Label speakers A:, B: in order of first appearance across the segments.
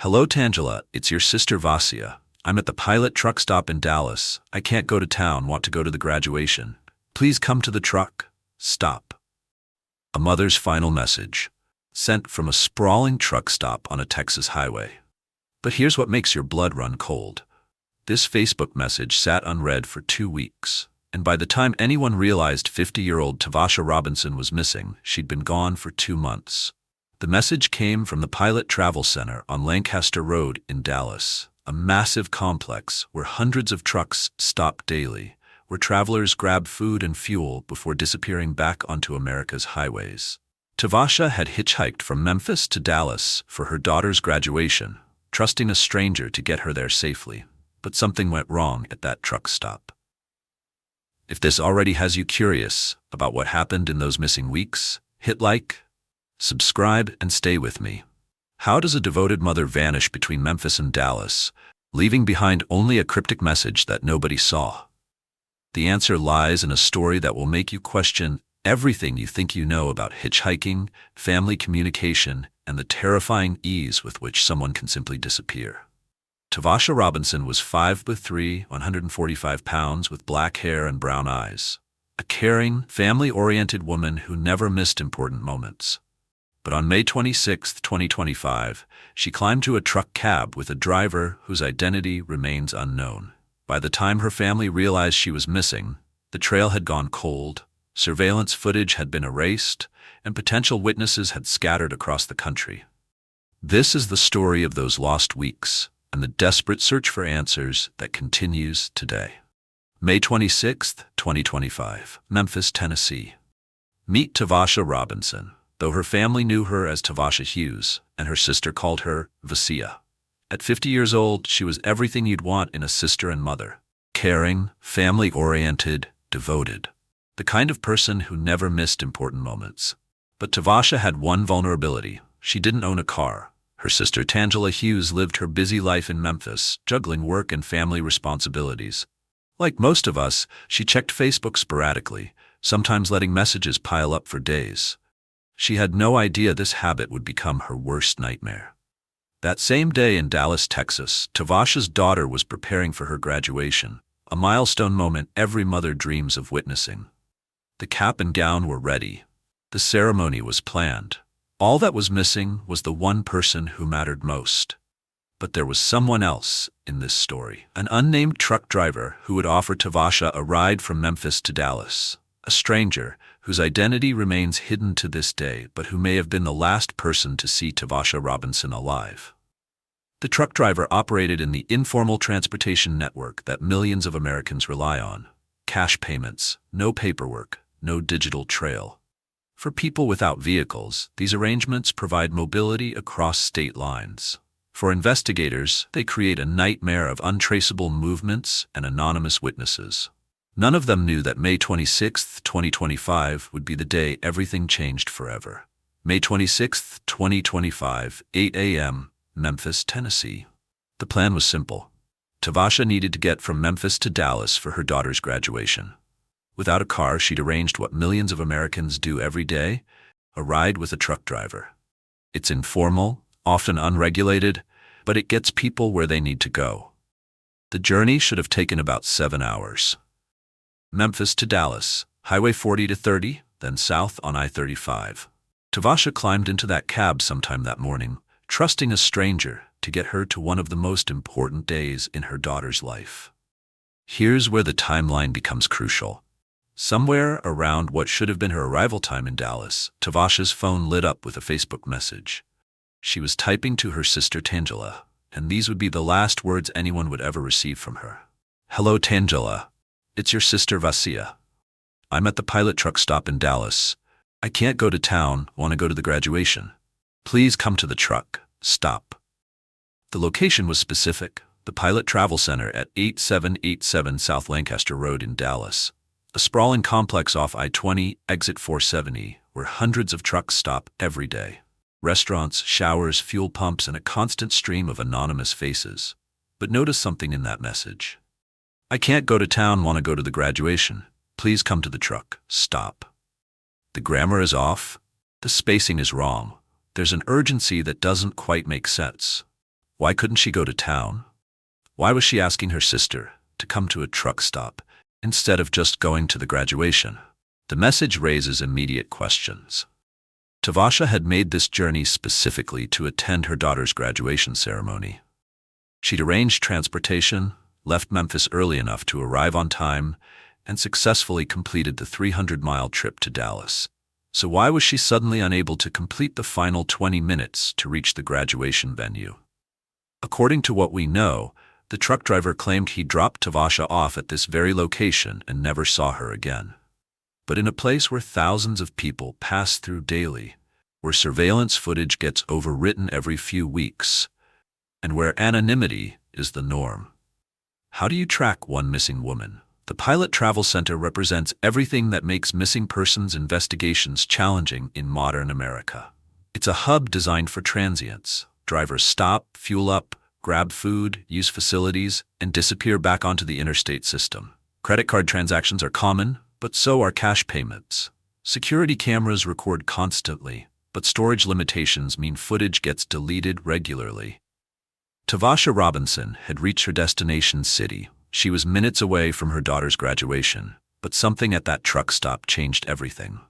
A: Hello, Tangela. It's your sister Vasia. I'm at the pilot truck stop in Dallas. I can't go to town, want to go to the graduation. Please come to the truck stop. A mother's final message, sent from a sprawling truck stop on a Texas highway. But here's what makes your blood run cold. This Facebook message sat unread for 2 weeks, and by the time anyone realized 50-year-old Tavasha Robinson was missing, she'd been gone for 2 months. The message came from the Pilot Travel Center on Lancaster Road in Dallas, a massive complex where hundreds of trucks stop daily, where travelers grab food and fuel before disappearing back onto America's highways. Tavasha had hitchhiked from Memphis to Dallas for her daughter's graduation, trusting a stranger to get her there safely. But something went wrong at that truck stop. If this already has you curious about what happened in those missing weeks, hit like, subscribe, and stay with me. How does a devoted mother vanish between Memphis and Dallas, leaving behind only a cryptic message that nobody saw? The answer lies in a story that will make you question everything you think you know about hitchhiking, family communication, and the terrifying ease with which someone can simply disappear. Tavasha Robinson was 5'3", 145 pounds, with black hair and brown eyes. A caring, family-oriented woman who never missed important moments. But on May 26, 2025, she climbed to a truck cab with a driver whose identity remains unknown. By the time her family realized she was missing, the trail had gone cold, surveillance footage had been erased, and potential witnesses had scattered across the country. This is the story of those lost weeks, and the desperate search for answers that continues today. May 26, 2025, Memphis, Tennessee. Meet Tavasha Robinson, though her family knew her as Tavasha Hughes, and her sister called her Vasia. At 50 years old, she was everything you'd want in a sister and mother. Caring, family-oriented, devoted. The kind of person who never missed important moments. But Tavasha had one vulnerability. She didn't own a car. Her sister Tangela Hughes lived her busy life in Memphis, juggling work and family responsibilities. Like most of us, she checked Facebook sporadically, sometimes letting messages pile up for days. She had no idea this habit would become her worst nightmare. That same day in Dallas, Texas, Tavasha's daughter was preparing for her graduation, a milestone moment every mother dreams of witnessing. The cap and gown were ready. The ceremony was planned. All that was missing was the one person who mattered most. But there was someone else in this story, an unnamed truck driver who would offer Tavasha a ride from Memphis to Dallas, a stranger whose identity remains hidden to this day, but who may have been the last person to see Tavasha Robinson alive. The truck driver operated in the informal transportation network that millions of Americans rely on. Cash payments, no paperwork, no digital trail. For people without vehicles, these arrangements provide mobility across state lines. For investigators, they create a nightmare of untraceable movements and anonymous witnesses. None of them knew that May 26, 2025 would be the day everything changed forever. May 26, 2025, 8 a.m., Memphis, Tennessee. The plan was simple. Tavasha needed to get from Memphis to Dallas for her daughter's graduation. Without a car, she'd arranged what millions of Americans do every day, a ride with a truck driver. It's informal, often unregulated, but it gets people where they need to go. The journey should have taken about 7 hours. Memphis to Dallas, Highway 40 to 30, then south on I-35. Tavasha climbed into that cab sometime that morning, trusting a stranger to get her to one of the most important days in her daughter's life. Here's where the timeline becomes crucial. Somewhere around what should have been her arrival time in Dallas, Tavasha's phone lit up with a Facebook message. She was typing to her sister Tangela, and these would be the last words anyone would ever receive from her. Hello, Tangela. It's your sister Vasia. I'm at the pilot truck stop in Dallas. I can't go to town, want to go to the graduation. Please come to the truck stop. The location was specific, the Pilot Travel Center at 8787 South Lancaster Road in Dallas. A sprawling complex off I-20, exit 470, where hundreds of trucks stop every day. Restaurants, showers, fuel pumps, and a constant stream of anonymous faces. But notice something in that message. I can't go to town, want to go to the graduation. Please come to the truck stop. The grammar is off. The spacing is wrong. There's an urgency that doesn't quite make sense. Why couldn't she go to town? Why was she asking her sister to come to a truck stop instead of just going to the graduation? The message raises immediate questions. Tavasha had made this journey specifically to attend her daughter's graduation ceremony. She'd arranged transportation, left Memphis early enough to arrive on time, and successfully completed the 300-mile trip to Dallas. So why was she suddenly unable to complete the final 20 minutes to reach the graduation venue? According to what we know, the truck driver claimed he dropped Tavasha off at this very location and never saw her again. But in a place where thousands of people pass through daily, where surveillance footage gets overwritten every few weeks, and where anonymity is the norm, how do you track one missing woman? The Pilot Travel Center represents everything that makes missing persons investigations challenging in modern America. It's a hub designed for transients. Drivers stop, fuel up, grab food, use facilities, and disappear back onto the interstate system. Credit card transactions are common, but so are cash payments. Security cameras record constantly, but storage limitations mean footage gets deleted regularly. Tavasha Robinson had reached her destination city. She was minutes away from her daughter's graduation, but something at that truck stop changed everything.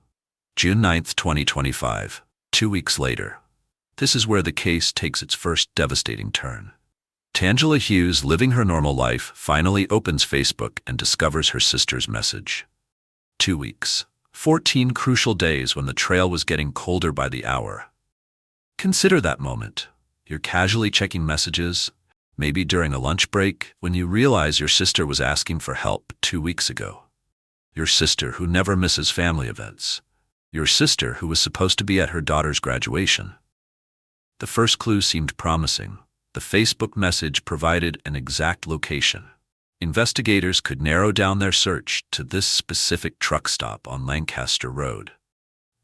A: June 9, 2025, 2 weeks later. This is where the case takes its first devastating turn. Tangela Hughes, living her normal life, finally opens Facebook and discovers her sister's message. 2 weeks. 14 crucial days when the trail was getting colder by the hour. Consider that moment. You're casually checking messages, maybe during a lunch break, when you realize your sister was asking for help 2 weeks ago. Your sister who never misses family events. Your sister who was supposed to be at her daughter's graduation. The first clue seemed promising. The Facebook message provided an exact location. Investigators could narrow down their search to this specific truck stop on Lancaster Road.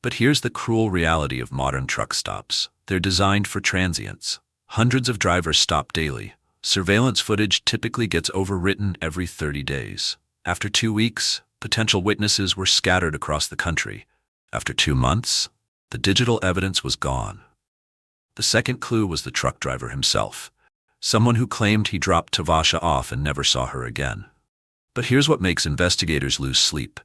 A: But here's the cruel reality of modern truck stops. They're designed for transients. Hundreds of drivers stop daily. Surveillance footage typically gets overwritten every 30 days. After 2 weeks, potential witnesses were scattered across the country. After 2 months, the digital evidence was gone. The second clue was the truck driver himself, someone who claimed he dropped Tavasha off and never saw her again. But here's what makes investigators lose sleep.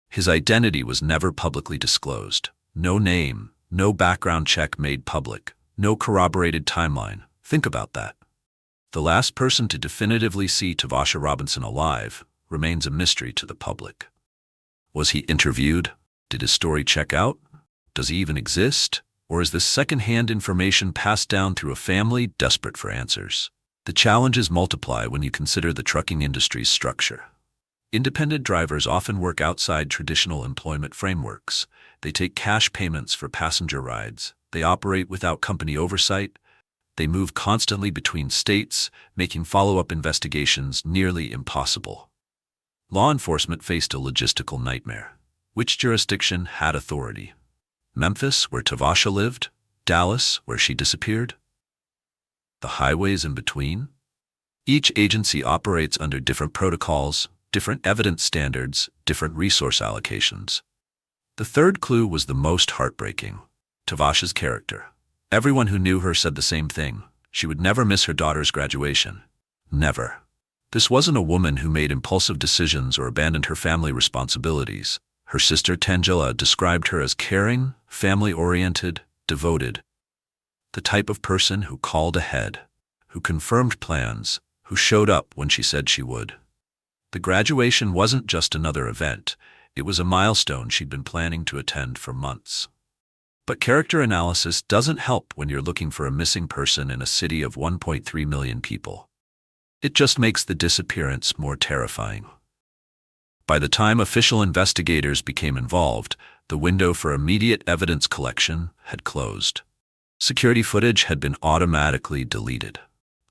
A: His identity was never publicly disclosed. No name, no background check made public, no corroborated timeline. Think about that. The last person to definitively see Tavasha Robinson alive remains a mystery to the public. Was he interviewed? Did his story check out? Does he even exist? Or is this second-hand information passed down through a family desperate for answers? The challenges multiply when you consider the trucking industry's structure. Independent drivers often work outside traditional employment frameworks. They take cash payments for passenger rides. They operate without company oversight. They move constantly between states, making follow-up investigations nearly impossible. Law enforcement faced a logistical nightmare. Which jurisdiction had authority? Memphis, where Tavasha lived? Dallas, where she disappeared? The highways in between? Each agency operates under different protocols, different evidence standards, different resource allocations. The third clue was the most heartbreaking. Tavasha's character. Everyone who knew her said the same thing. She would never miss her daughter's graduation. Never. This wasn't a woman who made impulsive decisions or abandoned her family responsibilities. Her sister Tangela described her as caring, family-oriented, devoted. The type of person who called ahead, who confirmed plans, who showed up when she said she would. The graduation wasn't just another event. It was a milestone she'd been planning to attend for months. But character analysis doesn't help when you're looking for a missing person in a city of 1.3 million people. It just makes the disappearance more terrifying. By the time official investigators became involved, the window for immediate evidence collection had closed. Security footage had been automatically deleted.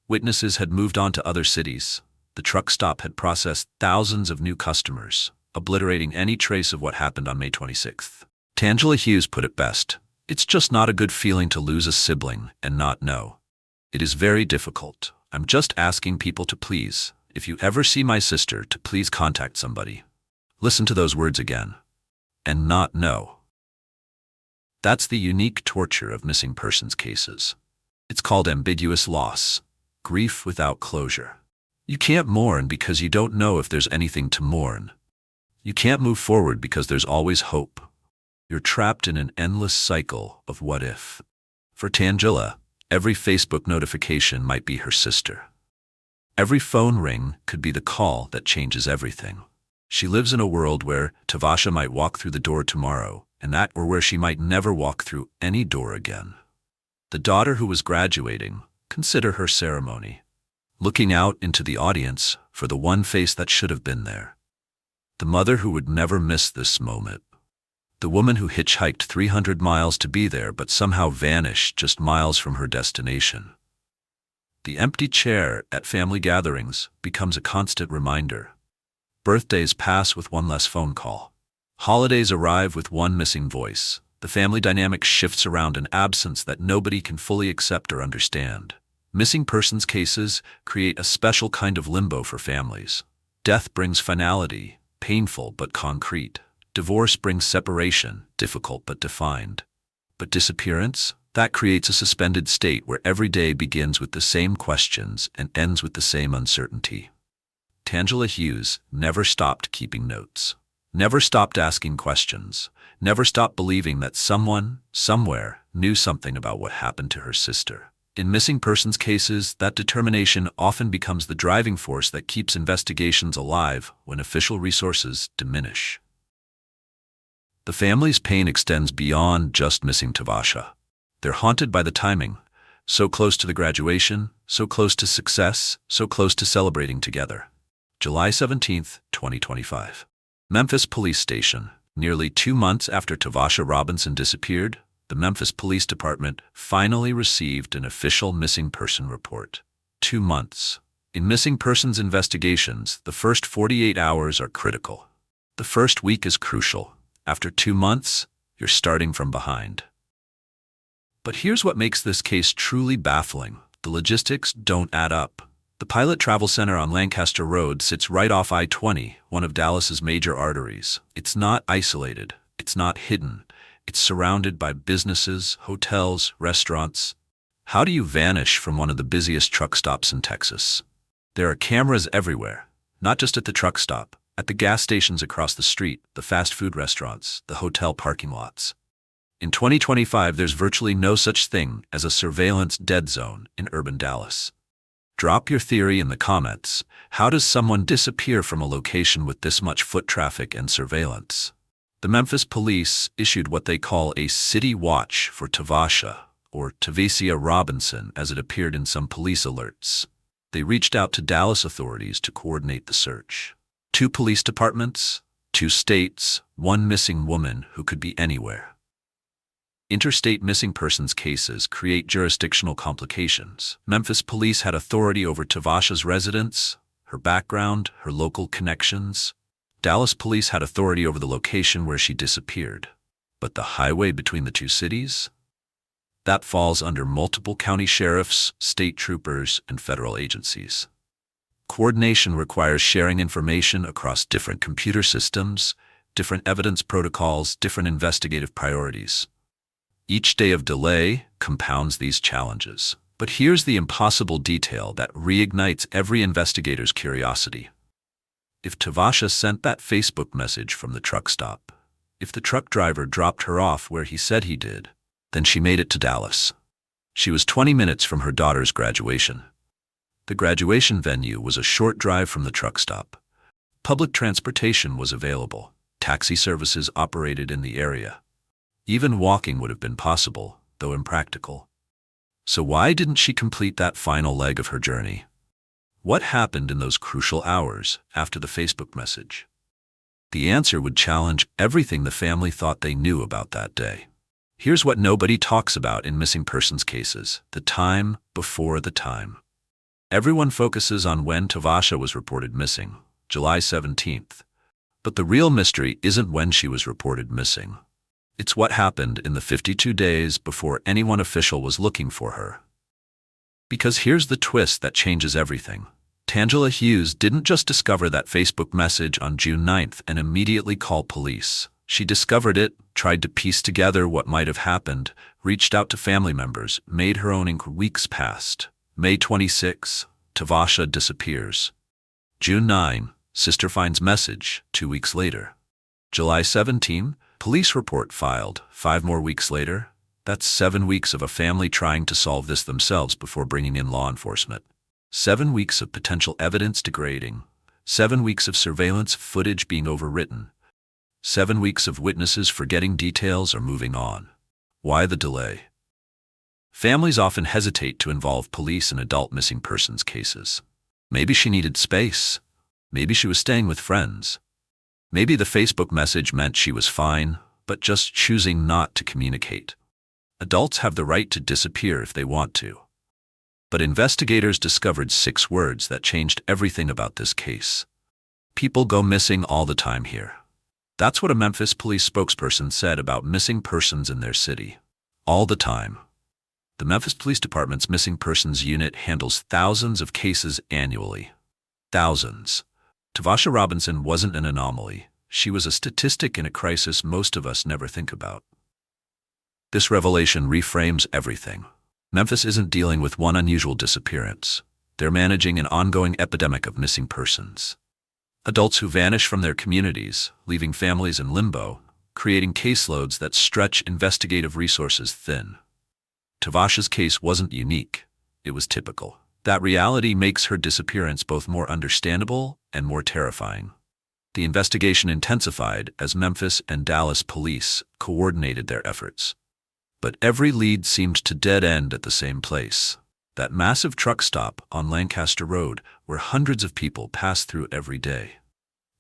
A: Witnesses had moved on to other cities. The truck stop had processed thousands of new customers, obliterating any trace of what happened on May 26th. Tangela Hughes put it best. It's just not a good feeling to lose a sibling and not know. It is very difficult. I'm just asking people to please, if you ever see my sister, to please contact somebody. Listen to those words again. And not know. That's the unique torture of missing persons cases. It's called ambiguous loss. grief without closure. You can't mourn because you don't know if there's anything to mourn. You can't move forward because there's always hope. You're trapped in an endless cycle of what if. For Tangela, every Facebook notification might be her sister. Every phone ring could be the call that changes everything. She lives in a world where Tavasha might walk through the door tomorrow, or where she might never walk through any door again. The daughter who was graduating, consider her ceremony, looking out into the audience for the one face that should have been there. The mother who would never miss this moment. The woman who hitchhiked 300 miles to be there but somehow vanished just miles from her destination. The empty chair at family gatherings becomes a constant reminder. Birthdays pass with one less phone call. Holidays arrive with one missing voice. The family dynamic shifts around an absence that nobody can fully accept or understand. Missing persons cases create a special kind of limbo for families. Death brings finality, painful but concrete. Divorce brings separation, difficult but defined. But disappearance? That creates a suspended state where every day begins with the same questions and ends with the same uncertainty. Tangela Hughes never stopped keeping notes, never stopped asking questions, never stopped believing that someone, somewhere, knew something about what happened to her sister. In missing persons cases, that determination often becomes the driving force that keeps investigations alive when official resources diminish. The family's pain extends beyond just missing Tavasha. They're haunted by the timing, so close to the graduation, so close to success, so close to celebrating together. July 17, 2025. Memphis Police Station. Nearly 2 months after Tavasha Robinson disappeared, the Memphis Police Department finally received an official missing person report. 2 months. In missing persons investigations, the first 48 hours are critical. The first week is crucial. After 2 months, you're starting from behind. But here's what makes this case truly baffling. The logistics don't add up. The Pilot Travel Center on Lancaster Road sits right off I-20, one of Dallas's major arteries. It's not isolated. It's not hidden. It's surrounded by businesses, hotels, restaurants. How do you vanish from one of the busiest truck stops in Texas? There are cameras everywhere, not just at the truck stop, at the gas stations across the street, the fast food restaurants, the hotel parking lots. In 2025, there's virtually no such thing as a surveillance dead zone in urban Dallas. Drop your theory in the comments. How does someone disappear from a location with this much foot traffic and surveillance? The Memphis police issued what they call a city watch for Tavasha, or Tavasha Robinson as it appeared in some police alerts. They reached out to Dallas authorities to coordinate the search. 2 police departments, 2 states, 1 missing woman who could be anywhere. Interstate missing persons cases create jurisdictional complications. Memphis police had authority over Tavasha's residence, her background, her local connections. Dallas police had authority over the location where she disappeared. But the highway between the 2 cities? That falls under multiple county sheriffs, state troopers, and federal agencies. Coordination requires sharing information across different computer systems, different evidence protocols, different investigative priorities. Each day of delay compounds these challenges. But here's the impossible detail that reignites every investigator's curiosity. If Tavasha sent that Facebook message from the truck stop, if the truck driver dropped her off where he said he did, then she made it to Dallas. She was 20 minutes from her daughter's graduation. The graduation venue was a short drive from the truck stop. Public transportation was available. Taxi services operated in the area. Even walking would have been possible, though impractical. So why didn't she complete that final leg of her journey? What happened in those crucial hours after the Facebook message? The answer would challenge everything the family thought they knew about that day. Here's what nobody talks about in missing persons cases: the time before the time. Everyone focuses on when Tavasha was reported missing, July 17th. But the real mystery isn't when she was reported missing. It's what happened in the 52 days before anyone official was looking for her. Because here's the twist that changes everything. Tangela Hughes didn't just discover that Facebook message on June 9th and immediately call police. She discovered it, tried to piece together what might have happened, reached out to family members, made her own inquiry. Weeks passed. May 26, Tavasha disappears. June 9, sister finds message 2 weeks later. July 17, police report filed 5 more weeks later. That's 7 weeks of a family trying to solve this themselves before bringing in law enforcement. 7 weeks of potential evidence degrading. 7 weeks of surveillance footage being overwritten. 7 weeks of witnesses forgetting details or moving on. Why the delay? Families often hesitate to involve police in adult missing persons cases. Maybe she needed space. Maybe she was staying with friends. Maybe the Facebook message meant she was fine, but just choosing not to communicate. Adults have the right to disappear if they want to. But investigators discovered 6 words that changed everything about this case. People go missing all the time here. That's what a Memphis police spokesperson said about missing persons in their city. All the time. The Memphis Police Department's Missing Persons Unit handles thousands of cases annually. Thousands. Tavasha Robinson wasn't an anomaly. She was a statistic in a crisis most of us never think about. This revelation reframes everything. Memphis isn't dealing with one unusual disappearance. They're managing an ongoing epidemic of missing persons. Adults who vanish from their communities, leaving families in limbo, creating caseloads that stretch investigative resources thin. Tavasha's case wasn't unique. It was typical. That reality makes her disappearance both more understandable and more terrifying. The investigation intensified as Memphis and Dallas police coordinated their efforts. But every lead seemed to dead end at the same place. That massive truck stop on Lancaster Road where hundreds of people pass through every day.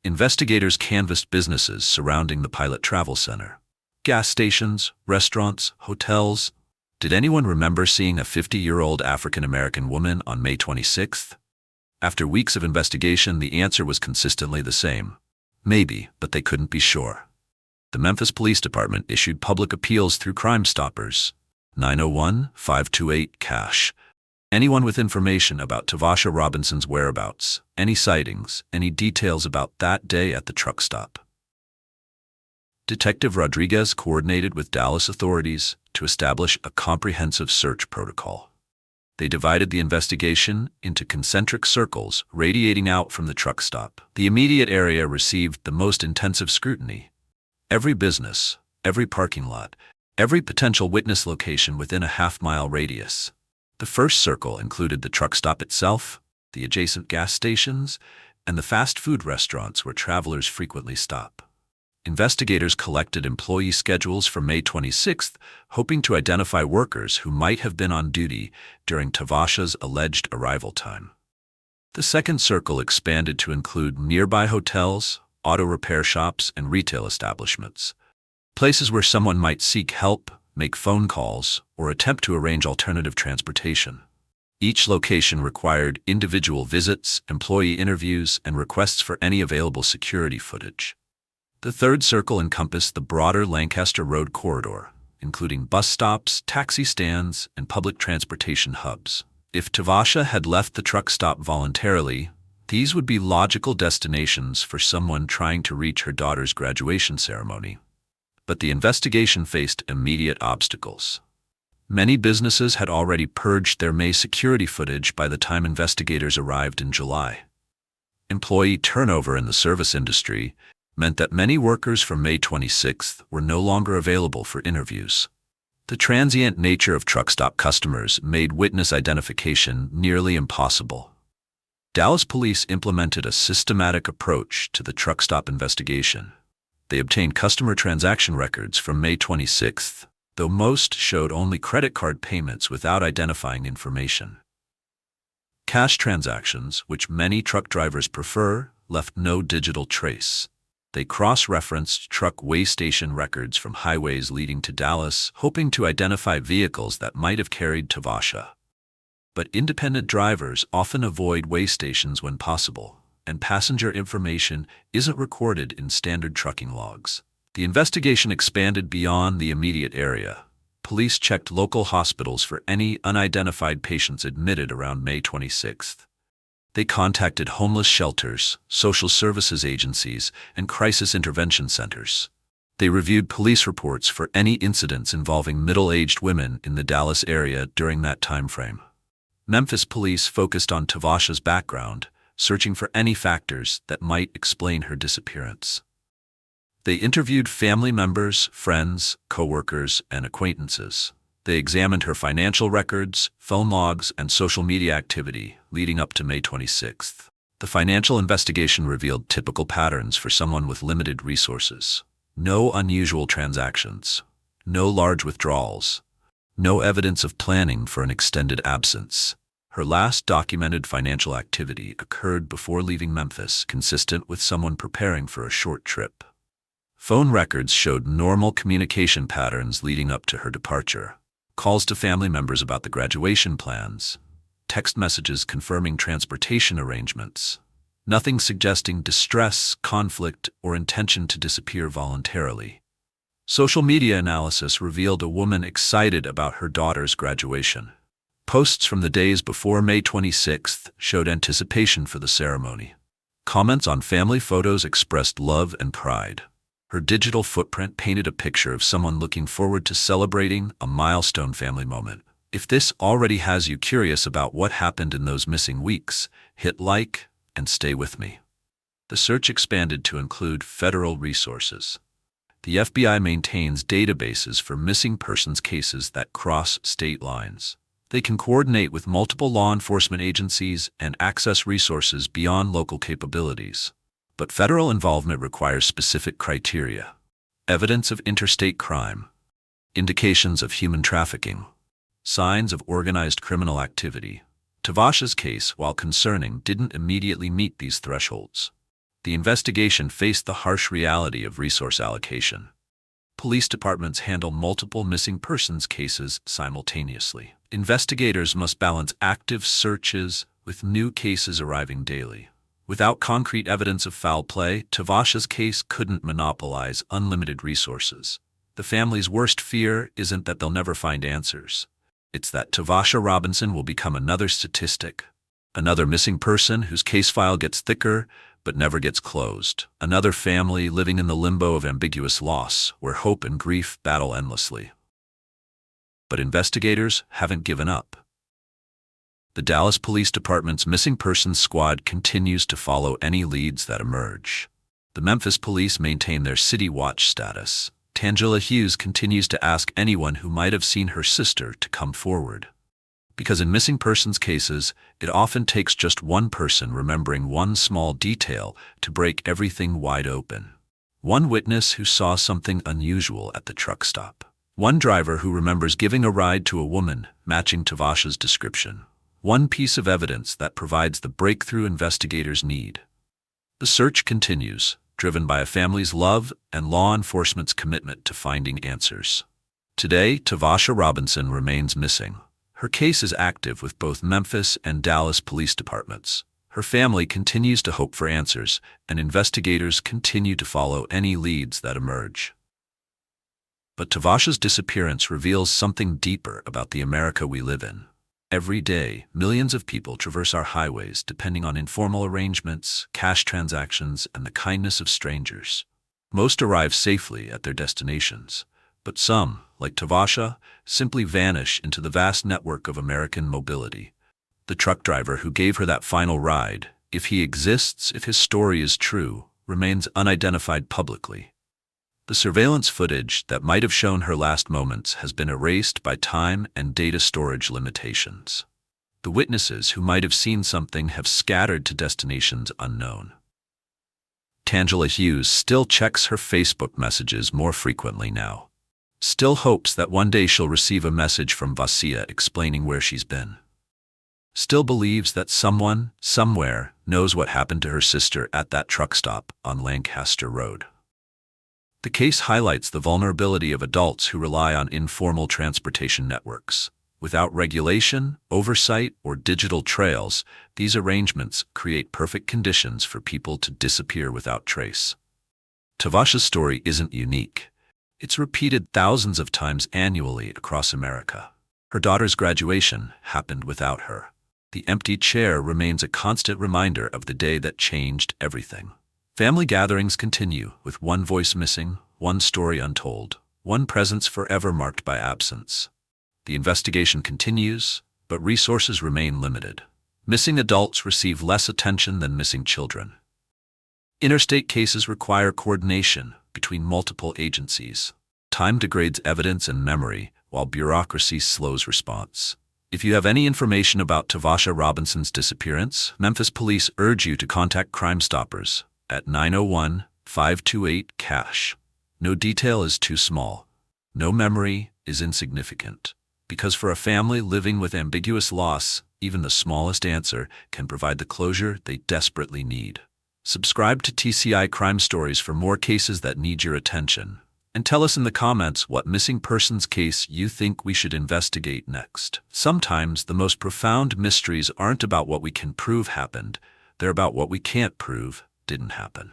A: Investigators canvassed businesses surrounding the Pilot Travel Center. Gas stations, restaurants, hotels. Did anyone remember seeing a 50-year-old African-American woman on May 26th? After weeks of investigation, the answer was consistently the same. Maybe, but they couldn't be sure. The Memphis Police Department issued public appeals through Crime Stoppers. 901-528-CASH. Anyone with information about Tavasha Robinson's whereabouts, any sightings, any details about that day at the truck stop. Detective Rodriguez coordinated with Dallas authorities to establish a comprehensive search protocol. They divided the investigation into concentric circles radiating out from the truck stop. The immediate area received the most intensive scrutiny. Every business, every parking lot, every potential witness location within a half-mile radius. The first circle included the truck stop itself, the adjacent gas stations, and the fast food restaurants where travelers frequently stop. Investigators collected employee schedules for May 26th, hoping to identify workers who might have been on duty during Tavasha's alleged arrival time. The second circle expanded to include nearby hotels, auto repair shops, and retail establishments, places where someone might seek help, make phone calls, or attempt to arrange alternative transportation. Each location required individual visits, employee interviews, and requests for any available security footage. The third circle encompassed the broader Lancaster Road corridor, including bus stops, taxi stands, and public transportation hubs. If Tavasha had left the truck stop voluntarily, these would be logical destinations for someone trying to reach her daughter's graduation ceremony. But the investigation faced immediate obstacles. Many businesses had already purged their May security footage by the time investigators arrived in July. Employee turnover in the service industry meant that many workers from May 26th were no longer available for interviews. The transient nature of truck stop customers made witness identification nearly impossible. Dallas police implemented a systematic approach to the truck stop investigation. They obtained customer transaction records from May 26th, though most showed only credit card payments without identifying information. Cash transactions, which many truck drivers prefer, left no digital trace. They cross-referenced truck weigh station records from highways leading to Dallas, hoping to identify vehicles that might have carried Tavasha. But independent drivers often avoid weigh stations when possible, and passenger information isn't recorded in standard trucking logs. The investigation expanded beyond the immediate area. Police checked local hospitals for any unidentified patients admitted around May 26th. They contacted homeless shelters, social services agencies, and crisis intervention centers. They reviewed police reports for any incidents involving middle-aged women in the Dallas area during that time frame. Memphis police focused on Tavasha's background, searching for any factors that might explain her disappearance. They interviewed family members, friends, co-workers, and acquaintances. They examined her financial records, phone logs, and social media activity leading up to May 26th. The financial investigation revealed typical patterns for someone with limited resources. No unusual transactions. No large withdrawals. No evidence of planning for an extended absence. Her last documented financial activity occurred before leaving Memphis, consistent with someone preparing for a short trip. Phone records showed normal communication patterns leading up to her departure. Calls to family members about the graduation plans. Text messages confirming transportation arrangements. Nothing suggesting distress, conflict, or intention to disappear voluntarily. Social media analysis revealed a woman excited about her daughter's graduation. Posts from the days before May 26th showed anticipation for the ceremony. Comments on family photos expressed love and pride. Her digital footprint painted a picture of someone looking forward to celebrating a milestone family moment. If this already has you curious about what happened in those missing weeks, hit like and stay with me. The search expanded to include federal resources. The FBI maintains databases for missing persons cases that cross state lines. They can coordinate with multiple law enforcement agencies and access resources beyond local capabilities. But federal involvement requires specific criteria. Evidence of interstate crime, indications of human trafficking, signs of organized criminal activity. Tavasha's case, while concerning, didn't immediately meet these thresholds. The investigation faced the harsh reality of resource allocation. Police departments handle multiple missing persons cases simultaneously. Investigators must balance active searches with new cases arriving daily. Without concrete evidence of foul play, Tavasha's case couldn't monopolize unlimited resources. The family's worst fear isn't that they'll never find answers. It's that Tavasha Robinson will become another statistic, another missing person whose case file gets thicker but never gets closed, another family living in the limbo of ambiguous loss where hope and grief battle endlessly. But investigators haven't given up. The Dallas Police Department's Missing Persons Squad continues to follow any leads that emerge. The Memphis police maintain their City Watch status. Tangela Hughes continues to ask anyone who might have seen her sister to come forward. Because in missing persons cases, it often takes just one person remembering one small detail to break everything wide open. One witness who saw something unusual at the truck stop. One driver who remembers giving a ride to a woman matching Tavasha's description. One piece of evidence that provides the breakthrough investigators need. The search continues, driven by a family's love and law enforcement's commitment to finding answers. Today, Tavasha Robinson remains missing. Her case is active with both Memphis and Dallas police departments. Her family continues to hope for answers, and investigators continue to follow any leads that emerge. But Tavasha's disappearance reveals something deeper about the America we live in. Every day, millions of people traverse our highways depending on informal arrangements, cash transactions, and the kindness of strangers. Most arrive safely at their destinations, but some, like Tavasha, simply vanish into the vast network of American mobility. The truck driver who gave her that final ride, if he exists, if his story is true, remains unidentified publicly. The surveillance footage that might have shown her last moments has been erased by time and data storage limitations. The witnesses who might have seen something have scattered to destinations unknown. Tangela Hughes still checks her Facebook messages more frequently now. Still hopes that one day she'll receive a message from Vasia explaining where she's been. Still believes that someone, somewhere, knows what happened to her sister at that truck stop on Lancaster Road. The case highlights the vulnerability of adults who rely on informal transportation networks. Without regulation, oversight, or digital trails, these arrangements create perfect conditions for people to disappear without trace. Tavasha's story isn't unique. It's repeated thousands of times annually across America. Her daughter's graduation happened without her. The empty chair remains a constant reminder of the day that changed everything. Family gatherings continue, with one voice missing, one story untold, one presence forever marked by absence. The investigation continues, but resources remain limited. Missing adults receive less attention than missing children. Interstate cases require coordination between multiple agencies. Time degrades evidence and memory, while bureaucracy slows response. If you have any information about Tavasha Robinson's disappearance, Memphis police urge you to contact Crime Stoppers at 901-528-CASH. No detail is too small. No memory is insignificant. Because for a family living with ambiguous loss, even the smallest answer can provide the closure they desperately need. Subscribe to TCI Crime Stories for more cases that need your attention. And tell us in the comments what missing persons case you think we should investigate next. Sometimes the most profound mysteries aren't about what we can prove happened, they're about what we can't prove didn't happen.